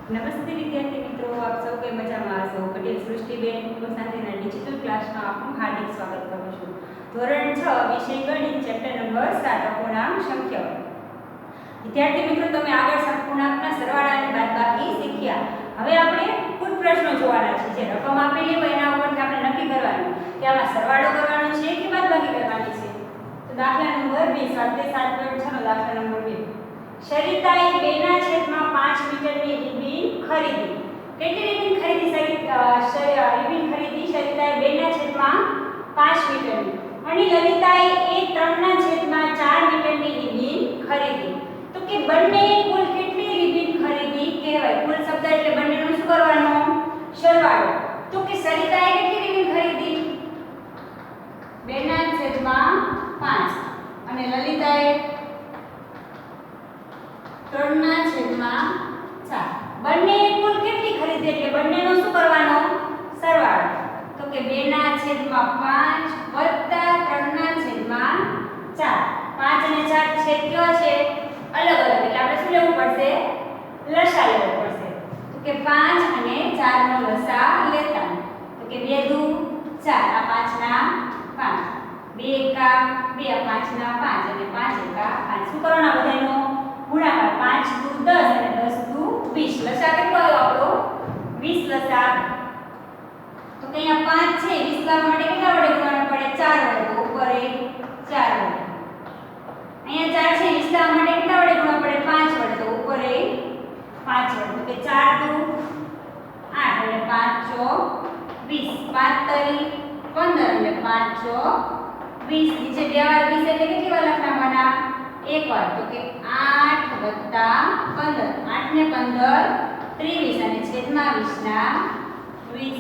નમસ્તે વિદ્યાર્થી મિત્રો, આપ સૌ કઈ મજામાં હશો। પટેલ સૃષ્ટિબેન શાંતિના ડિજિટલ ક્લાસમાં આપનું હાર્દિક સ્વાગત કરું છું। ધોરણ 6 વિષય ગણિત ચેપ્ટર નંબર 7 અપૂર્ણાંક સંખ્યાઓ। વિદ્યાર્થી મિત્રો, તમે આગળ અપૂર્ણાંકના સરવાળા અને બાદબાકી શીખ્યા। હવે આપણે કુલ પ્રશ્નો જોવાના છે। જે રકમ આપેલી હોય એના ઉપરથી આપણે નક્કી કરવાનું કે આમાં સરવાળો કરવાનો છે કે બાદબાકી કરવાની છે। તો દાખલા નંબર 2 સ્વાધ્યાય 7.6 નો દાખલા નંબર 2। સરિતાએ 2/5 મીટરની રિબીન ખરીદી। કેટલી રિબીન ખરીદી? રિબીન ખરીદી સરિતાએ 2/5 મીટરની અને લલિતાએ 3/4 મીટરની રિબીન ખરીદી। તો કે બંને કુલ કેટલી રિબીન ખરીદી કહેવાય? કુલ શબ્દ એટલે બંનેનો શું કરવાનો? સરવાળો। તો કે સરિતાએ કેટલી રિબીન ખરીદી? 2/5 અને લલિતાએ 3/4। બંને કુલ કેટલી ખરીદી એટલે બંનેનો શું કરવાનો? સરવાળો। તો કે 2/5 વત્તા 3/4। 5 અને 4 છેદ કેવા છે? અલગ અલગ, એટલે આપણે શું લેવું પડશે? લસા લેવો પડશે। તો કે 5 અને 4 નો લસા લેતા તો કે 2 દુ 4, આ 5 ના 5, 2 એકા 2, આ 5 ના 5 અને 5 એકા 5। શું કરવાના બધાનો? ગુણાકાર। 5 દુ 10 અને 10 દુ 20। લસા કેટલો આવ્યો આપણો? 20 લસા। તો કે અહીંયા 5 છે, 20 લાવવા માટે કેટલા વડે ગુણવાના પડે? 4 વડે। તો ઉપર એ 4 વડે। અહીંયા 4 છે, 20 લાવવા માટે કેટલા વડે ગુણવા પડે? 5 વડે। તો ઉપર એ 5 વડે। તો કે 4 દુ 8 અને 5 ચોક 20, 5 તરી 15 અને 5 ચોક 20। નીચે 2 વાર 20 એટલે કેટલી વાર લખવાના? એક વાર। તો કે 8 વત્તા 15, 8 ને 15 23 અને છેદમાં 20 ના 20।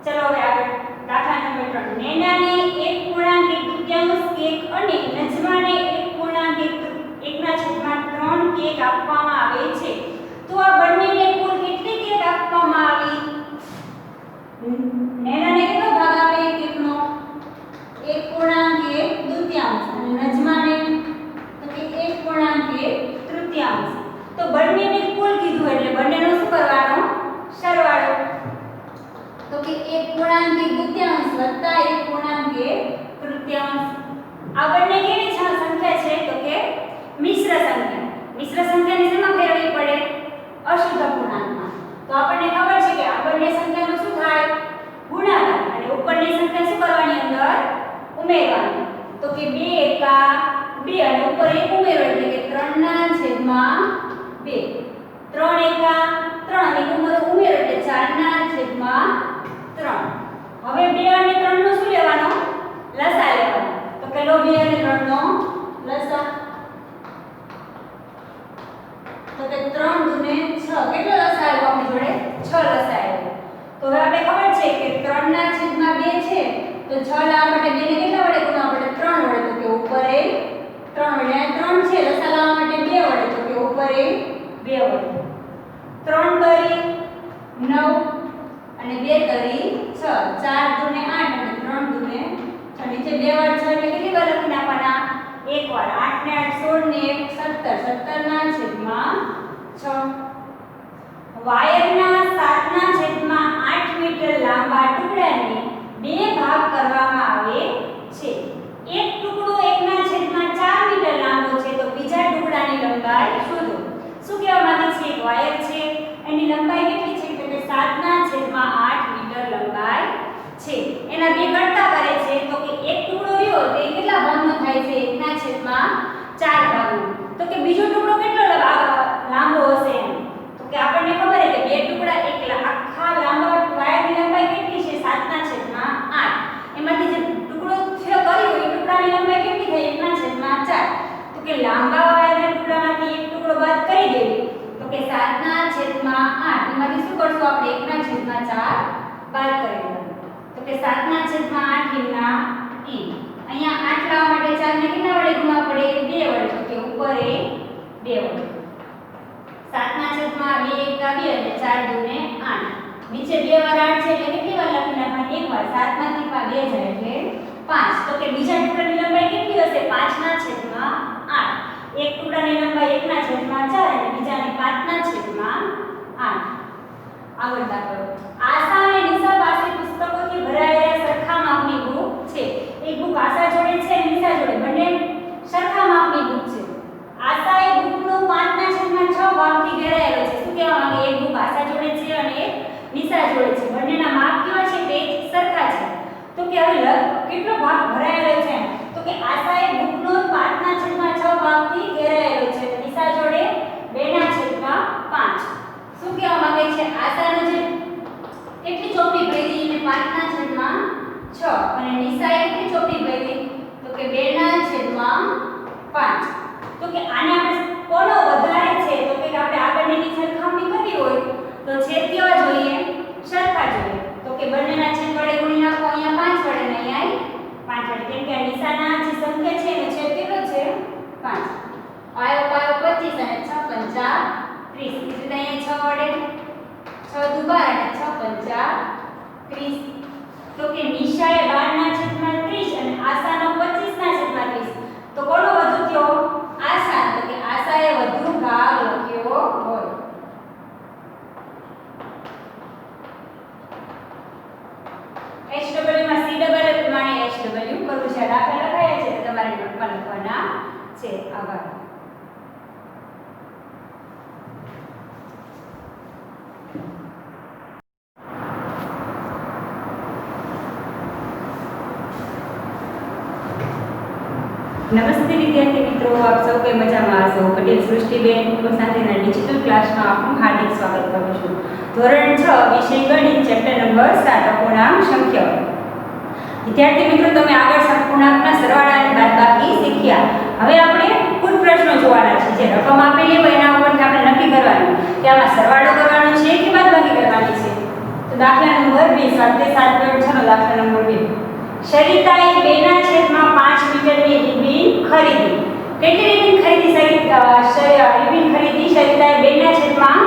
ચલો હવે આગળ દાખલા નંબર 3। નેનાને 1.1 કેક અને નજમાને 1.1/3 કેક આપવામાં આવે છે। તો આ બંનેને કુલ કેટલી કેક આપવામાં આવી? નેનાને કેટલો ભાગ આપે કેકનો? 1.1/2 અને નજમાને તો કે 1.1/3। તો બંનેને કુલ કીધું એટલે બંનેનો શું કરવાનો? સરવાળો। તો કે 1.1/2 વત્તા 1.1/3। આ બંને કેવી સંખ્યા છે? તો કે મિશ્ર સંખ્યા। મિશ્ર સંખ્યાને શેમાં ફેરવવી પડે? અશુદ્ધ અપૂર્ણાંકમાં। તો આપણને ખબર છે કે આ બંને સંખ્યાનો શું થાય? ગુણાકાર। અને ઉપરની સંખ્યા શું કરવાની? અંદર ઉમેરવાની। તો કે 2 એકા 2 અને ઉપર 1 ઉમેરો એટલે કે 3/2। 3 એકા 3 અને ઉમેરો એટલે 4/3। હવે 2 અને 3 નો શું લેવાનો? લસા લેવાનો। તો કે લો 2 અને 3 નો લસા। તો કે 3 દુને 6, કેટલો લસા આવ્યો આપણી જોડે? 6 લસા આવ્યો। તો હવે આપણે ખબર છે કે 3/2 છે, તો 6 લાવવા માટે 2 ને કેટલા વડે ગુણવા પડે? 3 વડે। તો કે ઉપર એ 3 વડે। આ 3 છે, લસા લાવવા માટે 2 વડે। તો કે ઉપર એ 2 વડે। 3 તરી 9 અને 2 તરી 6, 4 દુને 8 અને 3 દુને 6। નીચે 2 વાર 6 એટલે કેટલી વાર લખી નાખવાના? એક વાર। 8 ને 8 16 ને 1 17/6। વાયરના 7/8 મીટર લાંબા ટુકડાને 2 ભાગ કરવામાં આવે છે। એક ટુકડો 1/4 મીટર લાંબો છે, તો બીજા ટુકડાની લંબાઈ શોધો। શું કહેવા માંગે છે? એક વાયર છે, એની લંબાઈ કેટલી છે? તો કે 7/8 મીટર લંબાઈ છે। એના બે કરતા કરે છે, તો કે એક ટુકડો રહ્યો તે કેટલા ભાગનો થાય છે? 1/4 ભાગનો। તો કે બીજો ટુકડો કેટલો લાંબો હશે? તો કે આપણને ખબર છે કે બે ટુકડા આખા લાંબા વાયરની લંબાઈ કેટલી છે? 7/8। એમાંથી જે ટુકડો કર્યો એ ટુકડાની લંબાઈ કેટલી થઈ? 1/4। તો કે લાંબા વાયરના ટુકડામાંથી એક ટુકડો બાદ કરી દેવી। તો કે 7/8 એમાંથી શું કરશું આપણે? 1/4 બાદ કરી દેવાનું। તો કે 7/8 * 2 વડે 7 ના છેદમાં 2 એકા 2 અને 4 દૂને 8 નીચે 2 વાર 8 છે એટલે કેટલી વાર લખી નાખવાની એક વાર 7 માંથી 2 જાય એટલે 5 તો કે બીજા ટુકડાની લંબાઈ કેટલી હશે 5 ના છેદમાં 8 એક ટુકડાની લંબાઈ 1 ના છેદમાં 4 અને બીજાની 5 ના છેદમાં 8 આગળ દાખલો આશા અને નિશા પાસે પુસ્તકોથી ભરાયેલા સરખા માપની બુક છે એક બુક આશા જોડે છે અને નિશા જોડે બંને સરખા માપની બુક છે આશાએ બુકનો 5 ના છેદમાં 6 ભાગથી ઘેરાયેલો છે શું કહેવા માંગે એક બુક આશા જોડે છે અને એક નિશા જોડે છે બંનેના માપ કેવા છે તે સરખા છે તો કે હવે કેટલો ભાગ ભરાયેલો છે તો કે આશાએ બુકનો 5 ના છેદમાં 6 ભાગથી ઘેરાયેલો છે નિશા જોડે 2 ના છેદમાં 5 શું કહેવા માંગે છે આશાનો જે કેટલી ચોપડી ભરી એને 5 ના છેદમાં 6 અને નિશાએ કેટલી ચોપડી ભરી તો કે 2 ના છેદમાં 5 તો કે આને આપણે કોનો વધારે છે તો કે આપણે આ બંનેની સરખામણી કરવી હોય તો છેદ કેવા જોઈએ સરખા જોઈએ તો કે બંનેના છેદ વડે ગુણી નાખો અહીંયા 5 વડે ને અહીંયા 5 વડે કેમ કે નિશાના જે સંખ્યા છે એનો છેદ કેટલો છે 5 પાયો પાયો 25 અને 6 પંચા 30 એટલે અહીંયા 6 વડે 6 દુ 12 અને 6 પંચા 30 તો કે નિશાએ 12 ના છેદમાં 30 અને આશાનો 25 ના છેદમાં 30 તો કોનો વધુ થયો આશા તો કે આશાએ વધુ ભાગ લખ્યો હોય HW માં CW પ્રમાણે HW કરવું છે દાખલા લખાયા છે તો તમારે નોટમાં લખવાના છે આભાર નમસ્તે વિદ્યાર્થી મિત્રો આપ સૌ કઈ મજામાં હશો પટેલ સૃષ્ટિબેન શાંતિના ડિજિટલ ક્લાસમાં આપનું હાર્દિક સ્વાગત કરું છું ધોરણ 6 વિષય ગણિત ચેપ્ટર નંબર 7 અપૂર્ણાંક સંખ્યાઓ વિદ્યાર્થી મિત્રો તમે આગળ અપૂર્ણાંકના સરવાળા અને બાદબાકી શીખ્યા હવે આપણે કુલ પ્રશ્નો જોવાના છે જે રકમ આપેલી હોય એના ઉપરથી આપણે નક્કી કરવાનું કે આમાં સરવાળો કરવાનો છે કે બાદબાકી કરવાની છે તો દાખલા નંબર 2 7.6 નો દાખલા નંબર 2 સરિતાએ 2 ના છેદમાં 5 મીટરની રિબીન ખરીદી કેટલી રિબીન ખરીદી રિબીન ખરીદી સરિતાએ 2 ના છેદમાં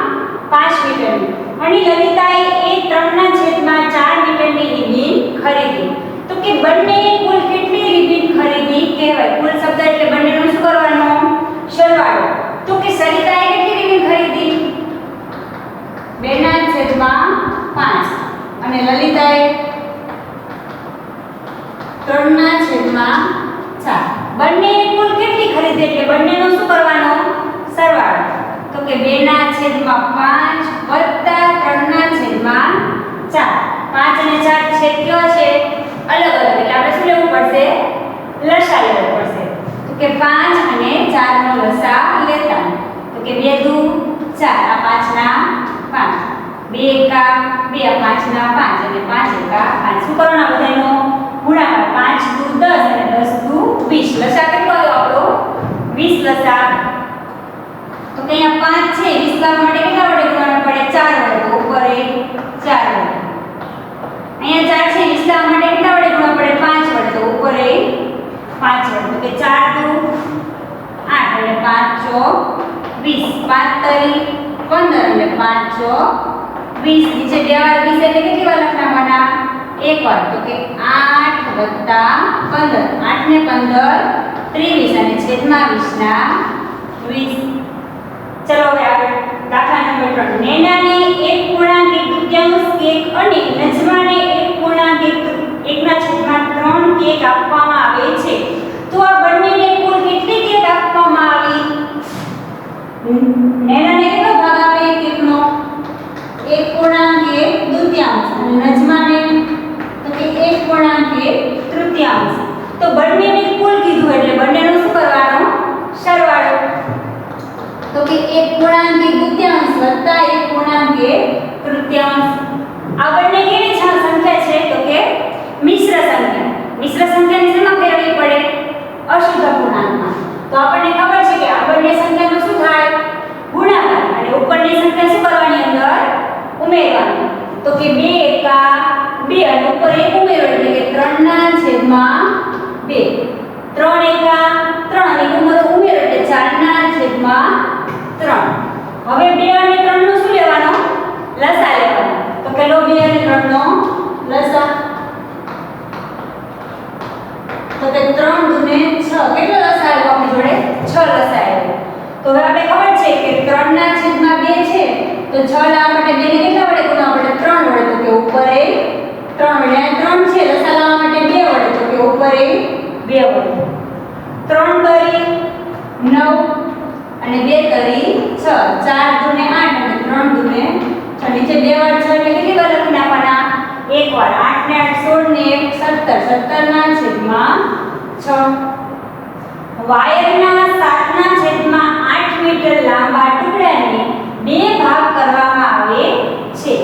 5 મીટરની અને લલિતાએ 3 ના છેદમાં 4 મીટરની રિબીન ખરીદી તો કે બંને કુલ કેટલી રિબીન ખરીદી કહેવાય કુલ શબ્દ એટલે બંનેનો શું કરવાનો સરવાળો તો કે સરિતાએ કેટલી રિબીન ખરીદી 2 ના છેદમાં 5 અને લલિતાએ 3 ના છેદમાં 4 બંને કુલ કેટલી ખરીદી એટલે બંનેનો શું કરવાનો સરવાળો તો કે 2 ના છેદમાં 5 વત્તા 3 ના છેદમાં 4 5 અને 4 છેદ કેવા છે અલગ અલગ એટલે આપણે શું લેવું પડશે લસા લેવો પડશે તો કે 5 અને 4 નો લસા લેતા તો કે 2 દુ 4 આ 5 ના 5 2 એકા 2 આ 5 ના 5 અને 5 એકા 5 શું કરવાના બધાનો ગુણાકાર 5 દુ 10 અને 10 દુ 20 લસા કેટલો આવ્યો આપણો 20 લસા તો કે અહીંયા 5 છે 20 લાવવા માટે કેટલા વડે ગુણવાના પડે 4 વડે તો ઉપર 4 વડે અહીંયા 4 છે 20 લાવવા માટે કેટલા વડે ગુણવા પડે 5 વડે તો ઉપર 5 વડે તો કે 4 દુ 8 અને 5 ચો 20 5 તરી 15 અને 5 ચો 20 નીચે 2 વાર 20 એટલે કેટલી વાર લખવાના એક વાર તો કે 8 વત્તા 15 8 ને 15 23 અને છેદમાં 20 ના 20 ચલો હવે આગળ દાખલા નંબર 3 નેનાને 1.1 કેક અને નજમાને 1 ના છેદમાં 3 કેક આપવામાં આવે છે તો આ બંનેને કુલ કેટલી કેક આપવામાં આવી નેનાને કેટલો ભાગ આપે કેકનો 1.1 અને નજમાને તો કે 1.1 તૃતીયાંશ તો બંનેને કુલ કીધું એટલે બંનેનો શું કરવાનો સરવાળો તો કે 1.1 તૃતીયાંશ વત્તા 1.1 તૃતીયાંશ આ બંને કેવી સંખ્યા છે તો કે મિશ્ર સંખ્યાની શેમાં ફેરવવી પડે અશુદ્ધ અપૂર્ણાંકમાં તો આપણને ખબર છે કે આ બંને સંખ્યાનો શું થાય ગુણાકાર અને ઉપરની સંખ્યા શું કરવાની અંદર ઉમેરવાની તો કે 2 એકા 2 અને ઉપર 1 ઉમેરો એટલે કે 3 ના છેદમાં 2 3 એકા 3 અને ઉમેરો એટલે 4 ના છેદમાં તો કે 3 દુને 6 કેટલો લસાઅ આવ્યો આપણી જોડે 6 લસાઅ આવ્યો તો હવે આપણે ખબર છે કે 3 ના છેદમાં 2 છે તો 6 લાવવા માટે 2 ને કેટલા વડે ગુણવા પડે 3 વડે તો કે ઉપર એ 3 વડે આ 3 છે લસાઅ લાવવા માટે 2 વડે તો કે ઉપર એ 2 વડે 3 કરી 9 અને 2 કરી 6 4 દુને 8 અને 3 દુને 6 નીચે 2 વાર 6 એટલે કેટલી વાર લખી નાખવાના એક વાર 8 ને 8 16 ને 1 17 17 ના છેદમાં 6 વાયરના 7 ના છેદમાં 8 મીટર લાંબા ટુકડાને બે ભાગ કરવામાં આવે છે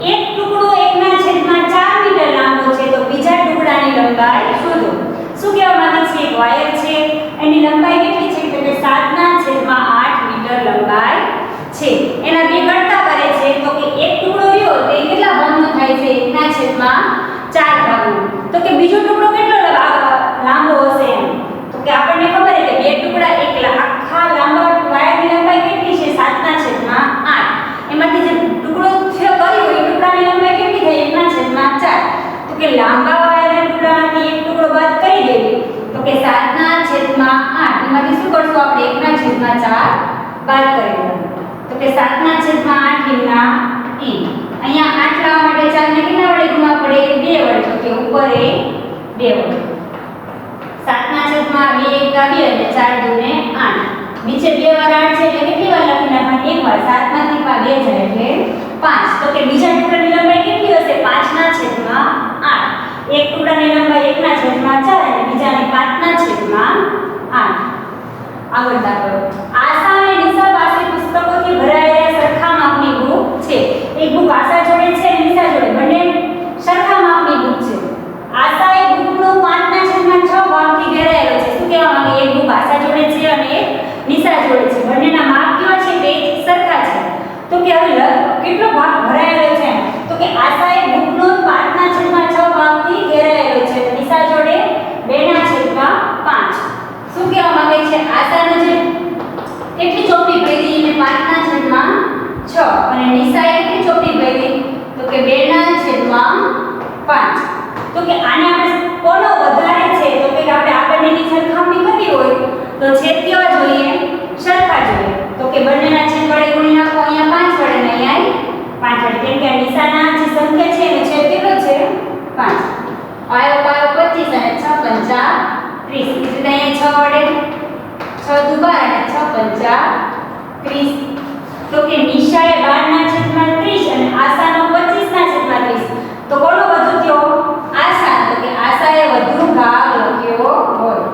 એક ટુકડો 1 ના છેદમાં 4 મીટર લાંબો છે તો બીજા ટુકડાની લંબાઈ શોધો શું કહેવા માંગે છે એક વાયર છે એની લંબાઈ કેટલી છે તો કે 7 ના છેદમાં 8 મીટર લંબાઈ છે એના બે કરતા કરે છે તો કે એક ટુકડો રહ્યો તે કેટલા ભાગનો થાય છે 1 ના છેદમાં 4 ભાગનો તો કે બીજો ટુકડો કેટલો લાંબો હશે એમ તો કે આપણને ખબર છે કે બે ટુકડા એક આખા લાંબા વાયરની લંબાઈ કેટલી છે 7 ના છેદમાં 8 એમાંથી જે ટુકડો છે કર્યો એ ટુકડાની લંબાઈ કેટલી થઈ 1 ના છેદમાં 4 તો કે લાંબા વાયરના ટુકડામાંથી એક ટુકડો બાદ કરી દેવી તો કે 7 ના છેદમાં 8 એમાંથી શું કરશું આપણે 1 ના છેદમાં 4 બાદ કરી દેવું તો કે 7 ના છેદમાં 8 ના e અહીંયા 8 લાવવા માટે 4 ને કેટલા વડે ગુણવા પડે 2 વડે તો કે ઉપર એ 2 વડે 7 ના છેદમાં 2 1 2 અને 4 દુને 8 નીચે 2 વાર 8 છે એટલે કેટલી વાર લખી નાખવાની એક વાર 7 માંથી 2 જાય એટલે 5 તો કે બીજા ટુકડાની લંબાઈ કેટલી હશે 5 ના છેદમાં 8 એક ટુકડાની લંબાઈ 1 ના છેદમાં 4 અને બીજાની 5 ના છેદમાં 8 આગળ દાખલો આશા અને નિશા પાસે પુસ્તકોથી ભરાયેલા સરખા માપની બુક છે એક બુક આશા જોડે છે અને નિશા જોડે બંને સરખા માપની બુક છે આશા એ બુકનો 5 ના છેદમાં 6 ભાગથી ઘેરાયેલો છે શું કહેવા માંગે એક બુક આશા જોડે છે અને એક નિશા જોડે છે બંનેના માપ કેવા છે બે સરખા છે તો કે હવે કેટલો ભાગ ભરાયેલો છે તો કે આશા એ બુકનો 5 ના છેદમાં 6 ભાગથી ઘેરાયેલો છે નિશા જોડે 2 ના છેદમાં 5 શું કહેવા માંગે છે આશાનો જે કેટલી ચોપડી ભરી એને 5 ના છેદમાં 6 અને નિશાએ કેટલી ચોપડી ભરી તો કે 2 ના છેદમાં 5 તો કે આને આપણે કોનો વધારે છે તો કે આપણે આ બંનેની સરખામણી કરવી હોય તો છેદ કેવા જોઈએ સરખા જોઈએ તો કે બંનેના છેદ વડે ગુણી નાખો અહીંયા 5 વડે ને અહીંયા 5 વડે કેમ કે નિશાના જે સંખ્યા છે એનો છેદ કેટલો છે 5 આયો પાયો 25 અને 6 પંચા 30 એટલે અહીંયા 6 વડે 6 દુ 12 અને 6 પંચા 30 તો કે નિશાએ 12 ના છેદમાં 30 અને આશાનો 25 ના છેદમાં 30 તો કોનો વધુ થયો આશા તો કે આશાએ વધુ ભાગ લખ્યો હોય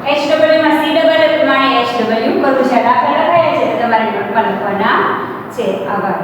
HW માં CW પ્રમાણે HW કરવું છે દાખલા લખાયા છે તો તમારે નોટમાં લખવાના છે આભાર